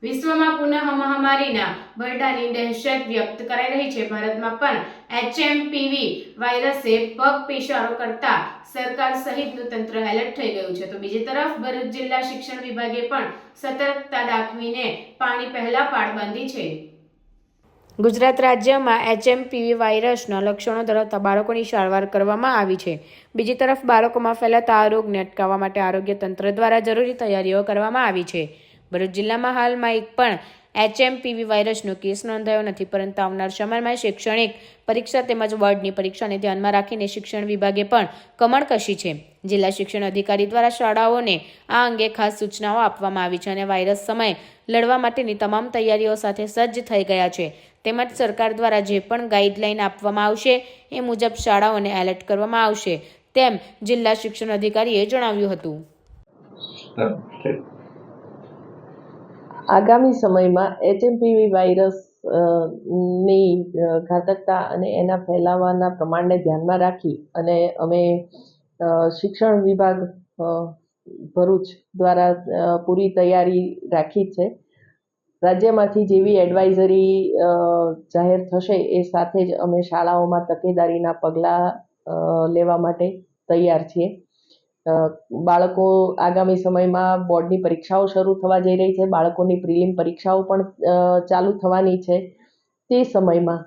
વિશ્વમાં પુનઃ મહામારીના બરડાની દહેશત વ્યક્ત કરાઈ રહી છે। ભારતમાં પણ HMPV વાયરસે પગ પેશારો કરતા સરકાર સહિતનું તંત્ર એલર્ટ થઈ ગયું છે। તો બીજી તરફ ભરૂચ જિલ્લા શિક્ષણ વિભાગે પણ સતર્કતા દાખવીને પાણી પહેલા પાળ બાંધી છે। ગુજરાત રાજ્યમાં HMPV વાયરસના લક્ષણો ધરાવતા બાળકોની સારવાર કરવામાં આવી છે। બીજી તરફ બાળકોમાં ફેલાતા આ રોગને અટકાવવા માટે આરોગ્ય તંત્ર દ્વારા જરૂરી તૈયારીઓ કરવામાં આવી છે। ભરૂચ જિલ્લામાં હાલમાં એક પણ HMPV વાયરસનો કેસ નોંધાયો નથી, પરંતુ આવનાર સમયમાં શૈક્ષણિક પરીક્ષા તેમજ બોર્ડની પરીક્ષાને ધ્યાનમાં રાખીને શિક્ષણ વિભાગે પણ કમર કસી છે। જિલ્લા શિક્ષણ અધિકારી દ્વારા શાળાઓને આ અંગે ખાસ સૂચનાઓ આપવામાં આવી છે અને વાયરસ સામે લડવા માટેની તમામ તૈયારીઓ સાથે સજ્જ થઈ ગયા છે। તેમજ સરકાર દ્વારા જે પણ ગાઈડલાઈન આપવામાં આવશે એ મુજબ શાળાઓને એલર્ટ કરવામાં આવશે, તેમ જિલ્લા શિક્ષણ અધિકારીએ જણાવ્યું હતું। આગામી સમયમાં HMPV વાયરસ ની ઘાતકતા અને એના ફેલાવાના પ્રમાણને ધ્યાનમાં રાખી અને અમે શિક્ષણ વિભાગ ભરૂચ દ્વારા પૂરી તૈયારી રાખી છે। રાજ્યમાંથી જેવી એડવાઇઝરી જાહેર થશે એ સાથે જ અમે શાળાઓમાં તકેદારીના પગલાં લેવા માટે તૈયાર છીએ। બાળકો આગામી સમયમાં બોર્ડની પરીક્ષાઓ શરૂ થવા જઈ રહી છે। બાળકોની પ્રિલિમ પરીક્ષાઓ પણ ચાલુ થવાની છે। તે સમયમાં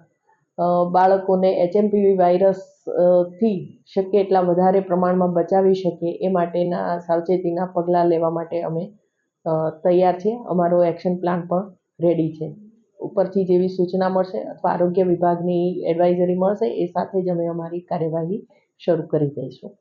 બાળકોને HMPV વાયરસ થી શક્ય એટલા વધારે પ્રમાણમાં બચાવી શકે એ માટેના સાવચેતીના પગલાં લેવા માટે અમે તૈયાર છીએ। અમારો એક્શન પ્લાન પણ રેડી છે। ઉપરથી જેવી સૂચના મળશે અથવા આરોગ્ય વિભાગની એડવાઇઝરી મળશે એ સાથે જ અમે અમારી કાર્યવાહી શરૂ કરી દઈશું।